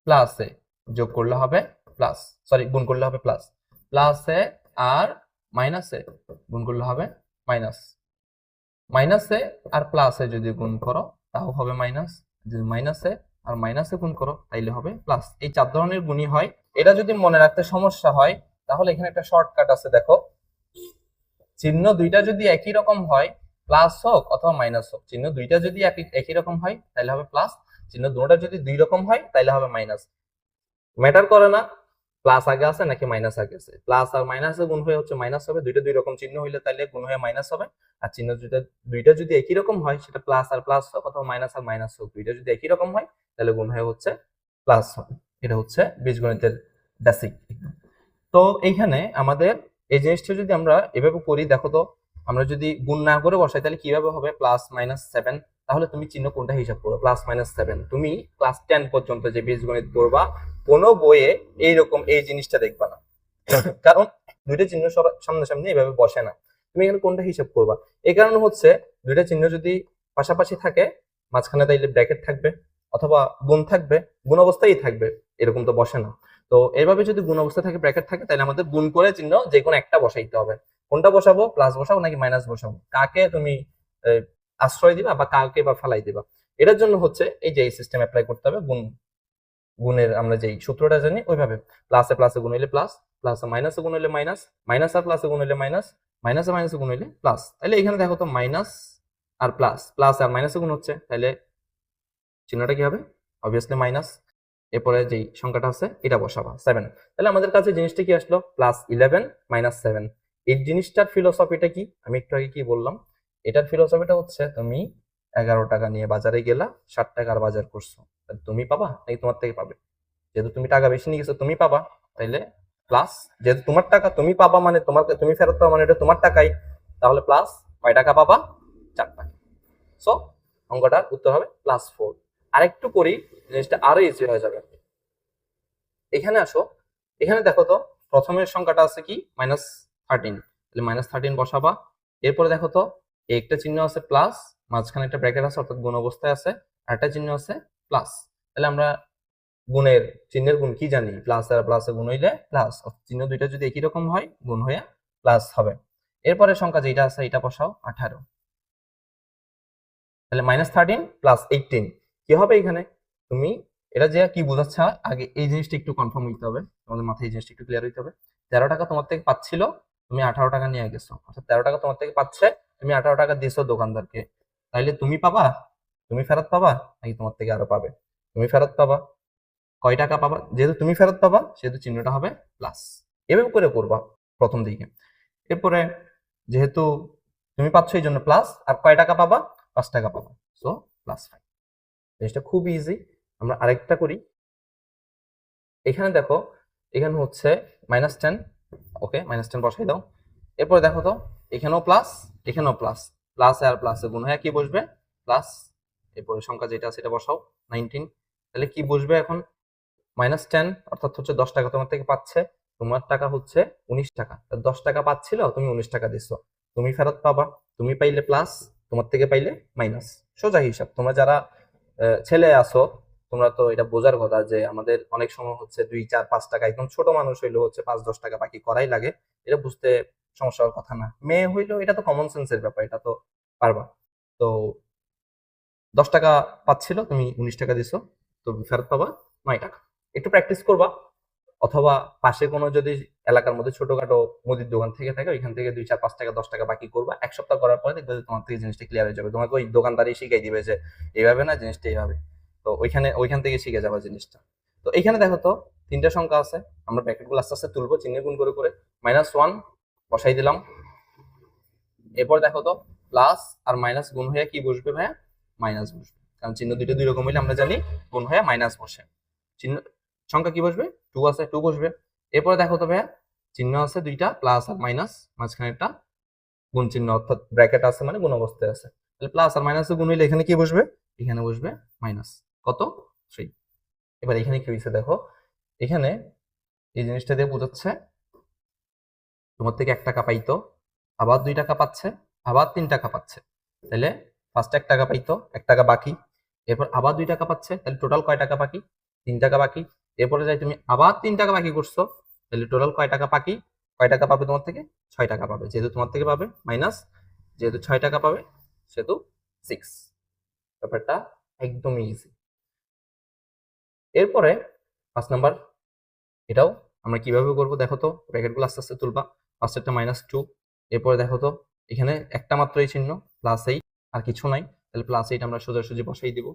প্লাসে যোগ করলে হবে প্লাস, সরি গুণ করলে হবে প্লাস। প্লাসে আর মাইনাসে গুণ করলে হবে মাইনাস। মাইনাসে আর প্লাসে যদি গুণ করো তাও হবে মাইনাস, যদি মাইনাসে আর মাইনাসে গুণ করো তাইলে হবে প্লাস। এই 4 ধরনের গুণই হয়। এটা যদি মনে রাখতে সমস্যা হয় তাহলে এখানে একটা শর্টকাট আছে, দেখো চিহ্ন দুইটা যদি একই রকম হয়, প্লাস হোক অথবা মাইনাস হোক, চিহ্ন দুইটা যদি একই রকম হয় তাহলে হবে প্লাস, চিহ্ন দুটোটা যদি দুই রকম হয় তাহলে হবে মাইনাস। ম্যাটার করে না প্লাস আগে আছে নাকি মাইনাস আগে আছে, প্লাস আর মাইনাসে গুণ হয়ে হচ্ছে মাইনাস হবে। দুইটা দুই রকম চিহ্ন হইলে তাহলে গুণ হয়ে মাইনাস হবে। আর চিহ্ন দুইটা যদি একই রকম হয়, সেটা প্লাস আর প্লাস হোক অথবা মাইনাস আর মাইনাস হোক, দুইটা যদি একই রকম হয় তাহলে গুণ হয়ে হচ্ছে প্লাস হবে। এটা হচ্ছে বীজগণিতের বেসিক। তো এইখানে আমাদের এই জিনিসটা যদি আমরা এভাবে করি, দেখো তো আমরা যদি গুণ না করে বসাই তাহলে কিভাবে হবে, +-7। তাহলে তুমি চিহ্ন কোনটা হিসাব করো, +-7। তুমি ক্লাস 10 পর্যন্ত যে বীজগণিত করবা কোনো বইয়ে এইরকম এই জিনিসটা দেখবা না, কারণ দুইটা চিহ্ন সামনাসামনি এভাবে বসে না। তুমি এখানে কোনটা হিসাব করবা, এই কারণে হচ্ছে দুইটা চিহ্ন যদি পাশাপাশি থাকে মাঝখানে তাইলে ব্র্যাকেট থাকবে অথবা গুণ থাকবে, গুণ অবস্থায় থাকবে, এরকম তো বসে না। তো এইভাবে যদি গুণ অবস্থা থাকে ব্র্যাকেট থাকে তাহলে আমাদের গুণ করে চিহ্ন যে কোনো একটা বসাইতে হবে। কোনটা বসাবো, প্লাস বসাবো নাকি মাইনাস বসাবো, কাকে তুমি আশ্রয় দিবা বা কাকে বা ফালাই দিবা, এটার জন্য হচ্ছে এই যে এই সিস্টেম অ্যাপ্লাই করতে হবে। গুণের আমরা যেই সূত্রটা জানি ওইভাবে, প্লাসে প্লাসে গুণ হইলে প্লাস, প্লাসে মাইনাসে গুণ হইলে মাইনাস, মাইনাস আর প্লাসে গুণ হইলে মাইনাস, মাইনাসে মাইনাসে গুণ হইলে প্লাস। তাহলে এখানে দেখো তো মাইনাস আর প্লাস, প্লাস আর মাইনাসে গুণ হচ্ছে, তাহলে চিহ্নটা কি হবে, অবভিয়াসলি মাইনাস। এরপরে যেই সংখ্যাটা আছে এটা বসাবা 7। তাহলে আমাদের কাছে জিনিসটা কি আসলো, +11 -7। এই জিনিসটার ফিলোসফিটা কি, আমি একটু আগে কি বললাম, এটার ফিলোসফিটা হচ্ছে তুমি 11 টাকা নিয়ে বাজারে গেলা, 60 টাকার বাজার করছো, তুমি পাবা নাকি তোমার থেকে পাবে? যেহেতু তুমি টাকা বেশি নিয়ে গেছো তুমি পাবা, তাইলে প্লাস, যেহেতু তোমার টাকা তুমি পাবা মানে তুমি ফেরত পাবা মানে এটা তোমার টাকাই, তাহলে প্লাস কয় টাকা পাবা? 4 টাকা। সো অঙ্কটার উত্তর হবে +4। আরেকটু করি, জিনিসটা আরো ইজি হয়ে যাবে। এখানে আসো, এখানে দেখো তো প্রথমের সংখ্যাটা আছে কি -13, তাহলে -13 বসাবা। এরপরে দেখো তো একটা চিহ্ন আছে প্লাস, মাঝখানে একটা ব্র্যাকেট আছে অর্থাৎ গুণ অবস্থায় আছে, আর একটা চিহ্ন আছে প্লাস। তাহলে আমরা গুণের চিহ্নের গুণ কি জানি? প্লাস আর প্লাসে গুণ হইলে প্লাস, চিহ্ন দুইটা যদি একই রকম হয় গুণ হয়ে প্লাস হবে। এরপরে সংখ্যা যেটা আছে এটা বসাও 18, তাহলে -13 + 18 কি হবে এখানে? তুমি এটা যে কি বোঝাচ্ছে আগে এই জিনিসটা একটু কনফার্ম হইতে হবে, তোমাদের মাথায় এই জিনিসটা একটু ক্লিয়ার হইতে হবে। 13 টাকা তোমার থেকে পাচ্ছিল, তুমি 18 টাকা নিয়ে গেছো, অর্থাৎ 13 টাকা তোমার থেকে পাচ্ছে, তুমি 18 টাকা দিছো দোকানদারকে, তাইলে তুমি পাবা, তুমি ফেরত পাবা নাকি তোমার থেকে আরো পাবে? তুমি ফেরত পাবা। কয় টাকা পাবা? যেহেতু তুমি ফেরত পাবা সেহেতু চিহ্নটা হবে প্লাস। এভাবে করে করবা প্রথম দিকে। এরপরে যেহেতু তুমি পাচ্ছ এই জন্য প্লাস, আর কয় টাকা পাবা? 5 টাকা পাবা, সো +5। জিনিসটা খুব ইজি। আমরা আরেকটা করি। এখানে দেখো, এখানে হচ্ছে -10, ওকে -10 বসাই দাও। এরপর দেখো তো এখানেও প্লাস, এখানেও প্লাস, প্লাসে আর প্লাসে গুণ হয়ে কি বসবে? প্লাস। এরপরে সংখ্যা যেটা আছে এটা বসাও 19, তাহলে কি বসবে এখন? -10 অর্থাৎ হচ্ছে 10 টাকা তোমার থেকে পাচ্ছে, তোমার টাকা হচ্ছে 19 টাকা, 10 টাকা পাচ্ছিল তুমি 19 টাকা দিছো, তুমি ফেরত পাবা। তুমি পাইলে প্লাস, তোমার থেকে পাইলে মাইনাস। সোজা হিসাব। তোমরা যারা ছেলে আছো তোমরা তো এটা বোঝার কথা যে আমাদের অনেক সময় হচ্ছে 2, 4, 5 টাকা, একদম ছোট মানুষ হইলো হচ্ছে 5-10 টাকা বাকি করাই লাগে, এটা বুঝতে সমস্যা হওয়ার কথা না। মেয়ে হইলো এটা তো কমন সেন্সের ব্যাপার, এটা তো পারবা। তো 10 টাকা পাচ্ছিল, তুমি 19 টাকা দিছো, তো ফেরত পাবা 9 টাকা। একটু প্র্যাকটিস করবা, অথবা পাশে কোনো যদি এলাকার মধ্যে ছোটখাটো মুদির দোকান থেকে থাকে ওইখান থেকে 2, 4, 5 টাকা 10 টাকা বাকি করবা। 1 সপ্তাহ করার পরে দেখবে যে তোমার থেকে জিনিসটা ক্লিয়ার হয়ে যাবে। তোমাকে ওই দোকানদারই শিখাই দিবে যে এইভাবে না, জিনিসটা এইভাবে। তো ওইখান থেকে শিখে যাবা জিনিসটা। তো এখানে দেখো তো 3টা সংখ্যা আছে, আমরা ব্র্যাকেটগুলো আস্তে আস্তে তুলবো চিহ্ন গুণ করে করে। -1 বসাই দিলাম। এরপর দেখো তো প্লাস আর মাইনাস গুণ হয়ে কি বসবে ভাইয়া? মাইনাস বসবে, কারণ চিহ্ন দুইটা দুই রকম হইলে আমরা জানি গুণ হয়ে মাইনাস বসে। চিহ্ন সংখ্যা কি বসবে? 2 আছে, 2 বসবে। এরপরে দেখো তো ভাইয়া চিহ্ন আছে দুইটা প্লাস আর মাইনাস, মাঝখানে একটা গুণ চিহ্ন অর্থাৎ ব্র্যাকেট আছে মানে গুণ অবস্থায় আছে, তাহলে প্লাস আর মাইনাস গুণ হইলে এখানে কি বসবে? এখানে বসবে মাইনাস। কত? 3। এবার এখানে কি হয়েছে দেখো, এখানে এই জিনিসটা দিয়ে বোঝাচ্ছে তোমার থেকে 1 টাকা পাইতো, আবার 2 টাকা পাচ্ছে, আবার 3 টাকা পাচ্ছে, তাহলে ফার্স্টে 1 টাকা পাইতো, 1 টাকা বাকি, এরপর আবার 2 টাকা পাচ্ছে, তাহলে টোটাল কয় টাকা বাকি? 3 টাকা বাকি। এরপরে যাই তুমি আবার 3 টাকা বাকি করছো, তাহলে টোটাল কয় টাকা বাকি? কয় টাকা পাবে তোমার থেকে? 6 টাকা পাবে, যেহেতু তোমার থেকে পাবে মাইনাস, যেহেতু 6 টাকা পাবে সেহেতু 6। ব্যাপারটা একদমই ইজি। এরপরে 5 নাম্বার, এটাও আমরা কিভাবে করব দেখো তো, ব্র্যাকেটগুলো আস্তে আস্তে তুলবা। ফার্স্টেরটা -2, এরপরে দেখো তো এখানে একটা মাত্রই চিহ্ন +8, আর কিছু নাই, তাহলে +8 আমরা সোজাসুজি বসাই দিব।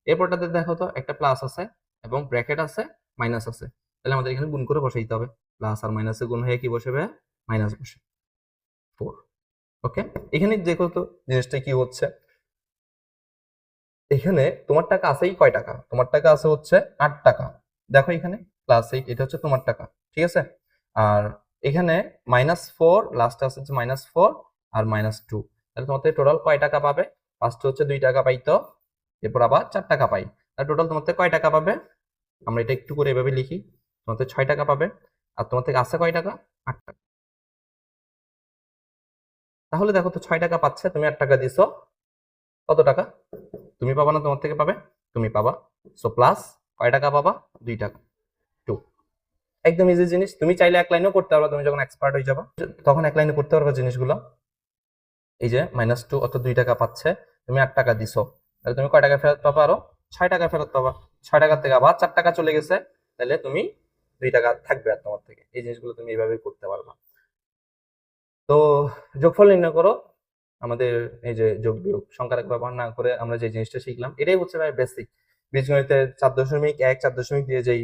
এরপরটাতে দেখো তো একটা প্লাস আছে এবং ব্র্যাকেট আছে, মাইনাস আছে, তাহলে আমাদের এখানে গুণ করে বসাইতে হবে। প্লাস আর মাইনাসে গুণ হয়ে কি বসবে? মাইনাস বসে 4। ওকে, এখানে দেখো তো জিনিসটা কি হচ্ছে, এখানে তোমার টাকা আছেই কয় টাকা? তোমার টাকা আছে হচ্ছে 8 টাকা। দেখো এখানে +8, এটা হচ্ছে তোমার টাকা, ঠিক আছে? আর এখানে -4, লাস্টে আছে হচ্ছে -4 আর -2, তাহলে তোমার থেকে টোটাল কয় টাকা পাবে? ফার্স্টে হচ্ছে 2 টাকা পাইতো, এরপর আবার 4 টাকা পাই, তাহলে টোটাল তোমার থেকে কয় টাকা পাবে? আমরা এটা একটু করে এভাবে লিখি, তোমার থেকে 6 টাকা পাবে, আর তোমার থেকে আছে কয় টাকা? 8 টাকা। তাহলে দেখো তো 6 টাকা পাচ্ছে, তুমি 8 টাকা দিছো, কত টাকা? তুমি পাবা না তোমার থেকে পাবে? তুমি পাবা। সো প্লাস কয় টাকা পাবা? 2 টাকা, 2। একদম ইজি জিনিস, তুমি চাইলে এক লাইনেও করতে পারবা, তুমি যখন এক্সপার্ট হয়ে যাবা তখন এক লাইনে করতে পারবা জিনিসগুলো। এই যে -2 অর্থাৎ 2 টাকা পাচ্ছে, তুমি 8 টাকা দিছো, তাহলে তুমি কয় টাকা ফেরত পাবা? আরো 6 টাকা ফেরত পাবা। 6 টাকা থেকে আবার 4 টাকা চলে গেছে, তাহলে তুমি 2 টাকা থাকবে আর তোমার থেকে। এই জিনিসগুলো তুমি এইভাবেই করতে পারবা। তো যোগফল নির্ণয় করো। আমাদের এই যে যোগ বিয়োগ সংখ্যার ব্যবহার না করে আমরা যে জিনিসটা শিখলাম এটাই হচ্ছে ভাই বেসিক। বীজগণিতের 4.1, 4.2 দিয়ে যেই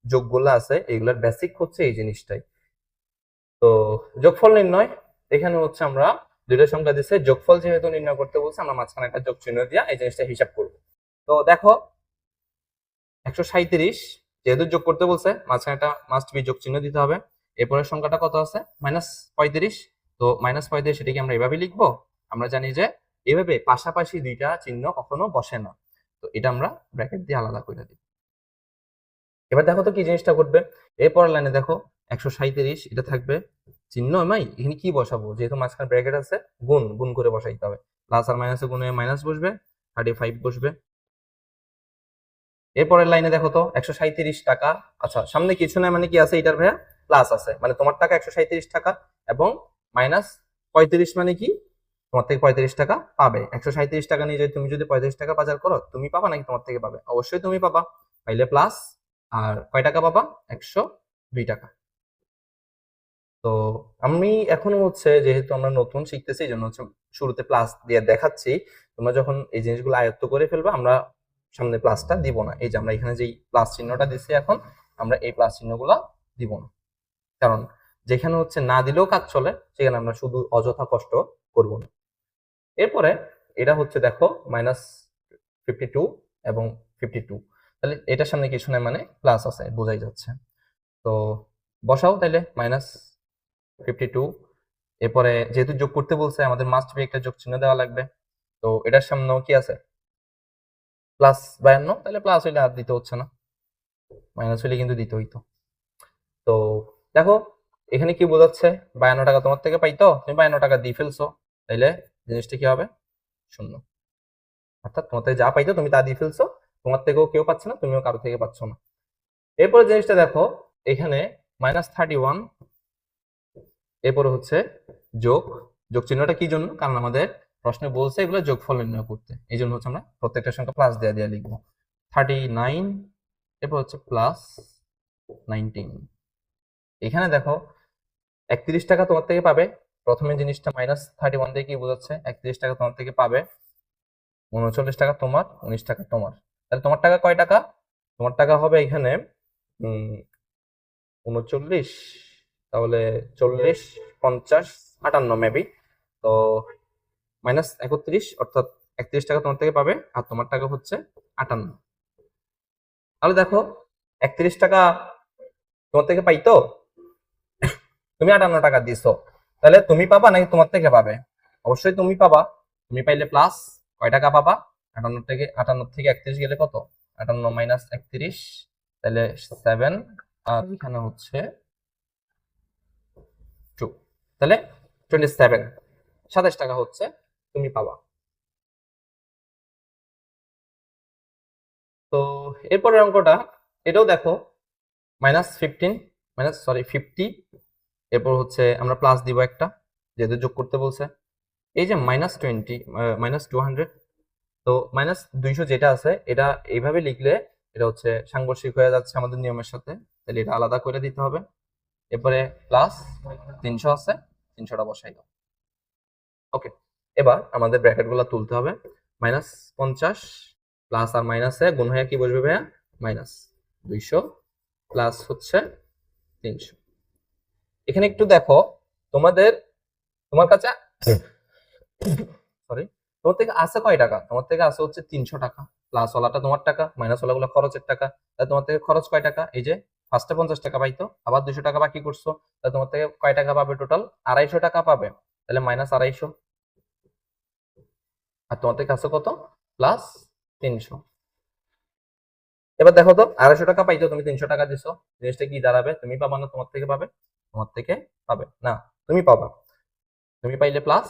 যোগগুলো আছে এগুলোর বেসিক হচ্ছে এই জিনিসটাই। তো যোগফল নির্ণয়, এখানে হচ্ছে আমরা দুইটা সংখ্যা দিচ্ছে, যোগফল যেহেতু নির্ণয় করতে বলছে আমরা মাঝখানে একটা যোগ চিহ্ন দিয়ে এই জিনিসটা হিসাব করব। তো দেখো 137 যেহেতু যোগ করতে বলছে মাঝখানে একটা মাস্ট বি যোগ চিহ্ন দিতে হবে। এরপরের সংখ্যাটা কত আছে? -35। তো -35 এটাকে আমরা এভাবে লিখবো। আমরা জানি যে এভাবে পাশাপাশি দুইটা চিহ্ন কখনো বসে না। তো এটা আমরা ব্র্যাকেট দিয়ে আলাদা করে দিই। এবার দেখো তো কি জিনিসটা ঘটবে। এরপরের লাইনে দেখো 137 এটা থাকবে চিহ্ন এখানে কি বসাবো? যেহেতু মাঝখানে ব্র্যাকেট আছে, গুণ গুণ করে বসাইতে হবে। প্লাস আর মাইনাসে গুণে মাইনাস বসবে, 35 বসবে। এরপরের লাইনে দেখো তো 137 টাকা। আচ্ছা, সামনে কিছু নাই মানে কি আছে এটার ভাইয়া? প্লাস আছে, মানে তোমার টাকা 137 টাকা এবং -35 মানে কি? তোমার থেকে 35 টাকা পাবে। 137 টাকা নিয়ে তুমি যদি 35 টাকা বাজার করো, তুমি পাবা নাকি তোমার থেকে পাবে? অবশ্যই তুমি পাবা। পাইলে প্লাস, আর কয় টাকা পাবা? 102 টাকা। তো আমি এখনো হচ্ছে, যেহেতু আমরা নতুন শিখতেছি এই জন্য হচ্ছে শুরুতে প্লাস দিয়ে দেখাচ্ছি। তোমরা যখন এই জিনিসগুলো আয়ত্ত করে ফেলবে, আমরা সামনে প্লাসটা দিব না। এই যে আমরা এখানে যেই প্লাস চিহ্নটা দিচ্ছি এখন, আমরা এই প্লাস চিহ্নগুলা দিব না। কারণ যেখানে হচ্ছে না দিলেও কাজ চলে, সেখানে আমরা শুধু অযথা কষ্ট করব না। এরপরে এটা হচ্ছে দেখো -52 এবং 52, তাহলে এটার সামনে কিছু নাই মানে প্লাস আছে, বোঝাই যাচ্ছে। তো বসাও তাইলে -52। এরপরে যেহেতু যোগ করতে বলছে, আমাদের মাস্ট বি একটা যোগ চিহ্ন দেওয়া লাগবে। তো এটার সামনেও কি আছে? +52, তাহলে প্লাস হইলে আর দিতে হচ্ছে না, মাইনাস হইলে কিন্তু দিতে হইতো। তো দেখো এখানে কি বোঝাচ্ছে? 52 টাকা তোমার থেকে পাইতো, তুমি 52 টাকা দিয়ে ফেলছো, তাইলে জিনিসটা কি হবে? শূন্য। অর্থাৎ তোমার থেকে যা পাইতো তুমি তা দিয়ে ফেলছো, তোমার থেকেও কেউ পাচ্ছে না, তুমিও কারো থেকে পাচ্ছ না। এরপরে জিনিসটা দেখো, এখানে -31, এরপরে হচ্ছে যোগ। যোগ চিহ্নটা কি জন্য? কারণ আমাদের প্রশ্নে বলছে এগুলো যোগফল নির্ণয় করতে, এই জন্য হচ্ছে আমরা প্রত্যেকটা সংখ্যা প্লাস দিয়ে দিয়ে লিখবো। 39, এরপর হচ্ছে +19। এখানে দেখো 31 টাকা তোমার থেকে পাবে। প্রথমে জিনিসটা -31 দিয়ে কি বোঝাচ্ছে? 31 টাকা তোমার থেকে পাবে, 39 টাকা তোমার, 19 টাকা তোমার। তাহলে তোমার টাকা কয় টাকা? তোমার টাকা হবে এখানে 39, তাহলে 40, 50, 58 মেবি। তো -31, অর্থাৎ 31 টাকা তোমার থেকে পাবে, আর তোমার টাকা হচ্ছে 58। তাহলে দেখো 31 টাকা তোমার থেকে পাইতো, তুমি 58 টাকা দিছো, তাহলে তুমি পাবা নাকি তোমার থেকে পাবে? অবশ্যই তুমি পাবা। তুমি পাইলে প্লাস কয় টাকা পাবা? 58 থেকে 31 গেলে কত? 58 - 31, তাহলে 7, আর এখানে হচ্ছে 2, তাহলে 27, 27 টাকা হচ্ছে তুমি পাবা। তো এরপরের অঙ্কটা, এটাও দেখো -50, এরপর হচ্ছে আমরা প্লাস দিব একটা, যেহেতু যোগ করতে বলছে। এই যে -20, -200, তো -200 যেটা আছে এটা এইভাবে লিখলে এটা হচ্ছে সাংঘর্ষিক হয়ে যাচ্ছে আমাদের নিয়মের সাথে, তাহলে এটা আলাদা করে দিতে হবে। এরপরে প্লাস 300 আছে, 300টা বসাই দাও। ওকে, এবার আমাদের ব্র্যাকেট গুলা তুলতে হবে। -50 প্লাস আর মাইনাসে গুণ হয়ে কি বসবে ভাইয়া? -200 প্লাস হচ্ছে 300। এখানে একটু দেখো, তোমার কাছে সরি, তোমার থেকে আছে কয় টাকা? তোমার থেকে আছে হচ্ছে 300 টাকা। প্লাস ওয়ালাটা তোমার টাকা, মাইনাস ওয়ালাগুলো খরচের টাকা। তাহলে তোমার থেকে খরচ কয় টাকা? এই যে ফার্স্টে 50 টাকা পাইতো, আবার 200 টাকা বাকি করছো, তাহলে তোমার থেকে কয় টাকা পাবে? টোটাল 250 টাকা পাবে। তাহলে -250, আর তোমার থেকে আছে কত? +300। এবার দেখো তো 250 টাকা পাইতো, তুমি 300 টাকা দিছো, জিনিসটা কি দাঁড়াবে? তুমি পাবা না তোমার থেকে পাবে? তোমার থেকে পাবে না, তুমি পাবা। তুমি পাইলে প্লাস,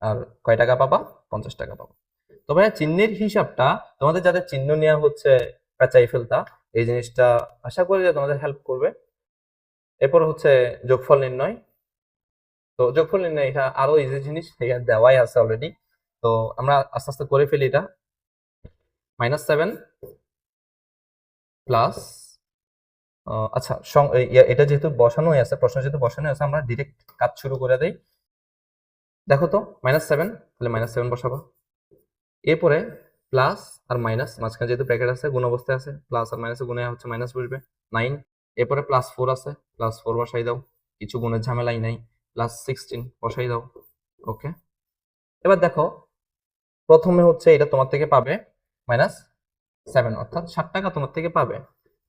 আর কয় টাকা পাবা? 50 টাকা পাবা। তো ভাইয়া চিহ্নের হিসাবটা তোমাদের যাদের চিহ্ন নেওয়া হচ্ছে পেঁচাই ফেলতা, এই জিনিসটা আশা করি যে তোমাদের হেল্প করবে। এরপর হচ্ছে যোগফল নির্ণয়। তো যোগফল নির্ণয় এটা আরো ইজি জিনিস, এখানে দেওয়াই আছে অলরেডি। তো আমরা আস্তে আস্তে করে ফেলি এটা। -7 প্লাস, আচ্ছা এটা যেহেতু বসানোই আছে, প্রশ্ন যেহেতু বসানো আছে, আমরা ডিরেক্ট কাজ শুরু করে দেই। দেখো তো -7, তাহলে -7 বসাবা। এরপরে প্লাস আর মাইনাস, মাঝখানে যেহেতু ব্র্যাকেট আছে, গুণ অবস্থায় আছে, প্লাস আর মাইনাসে গুণে হচ্ছে মাইনাস বসবে 9। এরপরে +4 আছে, +4 বসাই দাও, কিছু গুণের ঝামেলাই নাই। +16 বসাই দাও। ওকে, এবার দেখো প্রথমে হচ্ছে এটা তোমার থেকে পাবে 7, অর্থাৎ 7 টাকা তোমার থেকে পাবে।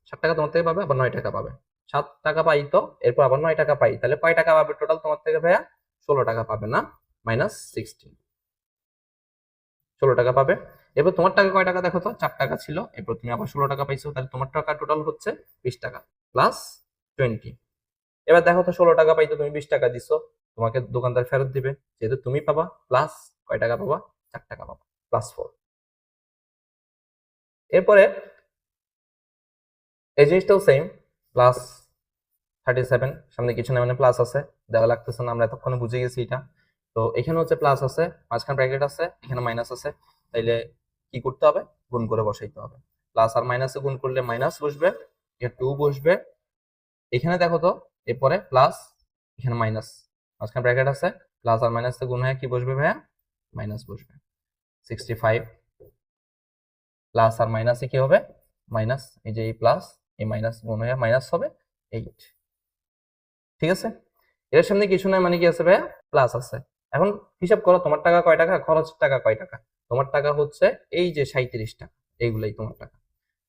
7 টাকা তোমার থেকে পাবে, আবার 9 টাকা পাবে। 7 টাকা পাই তো, এরপর আবার 9 টাকা পাই, তাহলে কয় টাকা পাবে টোটাল তোমার থেকে ভাইয়া? 16 টাকা পাবে না, -16, 16 টাকা পাবে। এরপর তোমার টাকা কয় টাকা দেখো তো, 4 টাকা ছিল, এরপর তুমি আবার 16 টাকা পাইছো, তাহলে তোমার টাকা টোটাল হচ্ছে 20 টাকা প্লাস 20। এবার দেখো তো 16 টাকা পাইতো, তুমি 20 টাকা দিছো, তোমাকে দোকানদার ফেরত দিবে, যেহেতু তুমি পাবা, প্লাস কয় টাকা পাবা? 4 টাকা পাবা, +4। এরপরে এই জিনিসটাও সেম, +37, সামনে কিছু না মানে প্লাস আছে, দেওয়া লাগতেছে না, আমরা এতক্ষণে বুঝে গেছি এটা। তো এখানে হচ্ছে প্লাস আছে, মাঝখানে ব্র্যাকেট আছে, এখানে মাইনাস আছে, তাইলে কি করতে হবে? গুণ করে বসাইতে হবে। প্লাস আর মাইনাসে গুণ করলে মাইনাস বসবে, এখানে 2 বসবে, এখানে দেখো তো, এরপরে প্লাস, এখানে মাইনাস, মাঝখানে ব্র্যাকেট আছে, প্লাস আর মাইনাসে গুণ হয়ে কি বসবে ভাইয়া? মাইনাস বসবে। 65 প্লাস আর মাইনাসে কি হবে? মাইনাস, এই যে এই প্লাস এই মাইনাস গুণ হয়ে মাইনাস হবে 8। ঠিক আছে, এর সামনে কিছু নাই মানে কি আছে ভাইয়া? প্লাস আছে। এখন হিসাব করো, তোমার টাকা কয় টাকা, খরচের টাকা কয় টাকা? তোমার টাকা হচ্ছে এই যে 37 টাকা, এইগুলাই তোমার টাকা।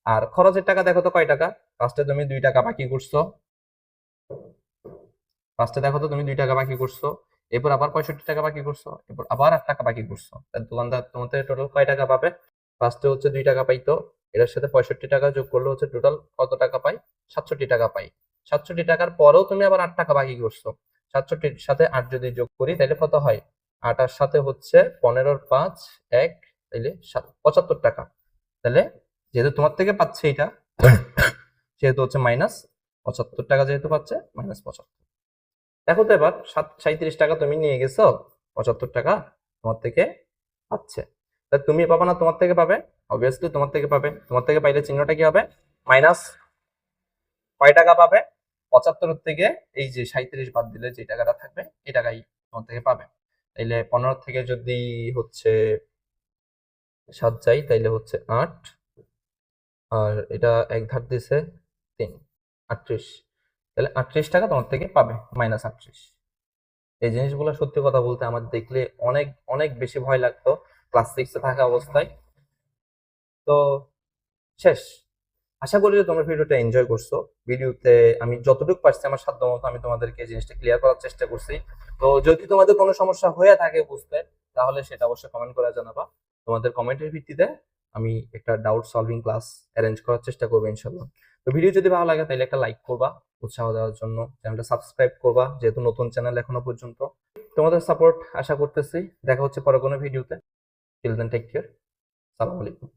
আর খরচের টাকা দেখো তো কয় টাকা? ফার্স্টে তুমি 2 টাকা বাকি করছো, ফার্স্টে দেখো তো তুমি 2 টাকা বাকি করছো, এরপর আবার 65 টাকা বাকি করছো, এরপর আবার 8 টাকা বাকি করছো, তাহলে দোকানদার তোমাদের টোটাল কয় টাকা পাবে? ফার্স্টে হচ্ছে 2 টাকা পাইতো, এটার সাথে 65 টাকা যোগ করলে হচ্ছে টোটাল কত টাকা পাই? 67 টাকা পাই। 67 টাকার পরেও তুমি আবার 8 টাকা বাকি করছো, 67 সাথে 8 যদি যোগ করি তাহলে কত হয়? 8 আর সাথে হচ্ছে 15 × 5 1, তাইলে 75 টাকা। তাহলে যেহেতু তোমার থেকে পাচ্ছে এটা, সেহেতু হচ্ছে -75 টাকা, যেহেতু পাচ্ছে -75। দেখো তো এবার 37 টাকা তুমি নিয়ে গেছো, 75 টাকা তোমার থেকে পাচ্ছে, তা তুমি পাবা না তোমার থেকে পাবে? অবভিয়াসলি তোমার থেকে পাবে। তোমার থেকে পাইলে চিহ্নটা কি হবে? মাইনাস। কয় টাকা পাবে? 75 থেকে এই যে 37 বাদ দিলে যে টাকাটা থাকবে এই টাকাই তোমার থেকে পাবে। তাইলে 15 থেকে যদি হচ্ছে 7 যাই তাইলে হচ্ছে 8, আর এটা এক ধার দিছে 3, 38। তাহলে 38 টাকা তোমার থেকে পাবে, -38। এই জিনিসগুলো সত্যি কথা বলতে আমার দেখলে অনেক অনেক বেশি ভয় লাগতো ক্লাস 6 এ থাকা অবস্থায়। তো শেষ। আশা করি যে তোমরা ভিডিওটা এনজয় করছো। ভিডিওতে আমি যতটুকু পারছি আমার সাধ্যমতো আমি তোমাদেরকে জিনিসটা ক্লিয়ার করার চেষ্টা করছি। তো যদি তোমাদের কোনো সমস্যা হয়ে থাকে বুঝতে, তাহলে সেটা অবশ্যই কমেন্ট করে জানাবা। তোমাদের কমেন্টের ভিত্তিতে আমি একটা ডাউট সলভিং ক্লাস অ্যারেঞ্জ করার চেষ্টা করবো ইনশাল্লাহ। তো ভিডিও যদি ভালো লাগে তাহলে একটা লাইক করবা উৎসাহ দেওয়ার জন্য, চ্যানেলটা সাবস্ক্রাইব করবা যেহেতু নতুন চ্যানেল এখনো পর্যন্ত। তোমাদের সাপোর্ট আশা করতেছি। দেখা হচ্ছে পরে কোনো ভিডিওতে। Till then take care. সালাম আলাইকুম।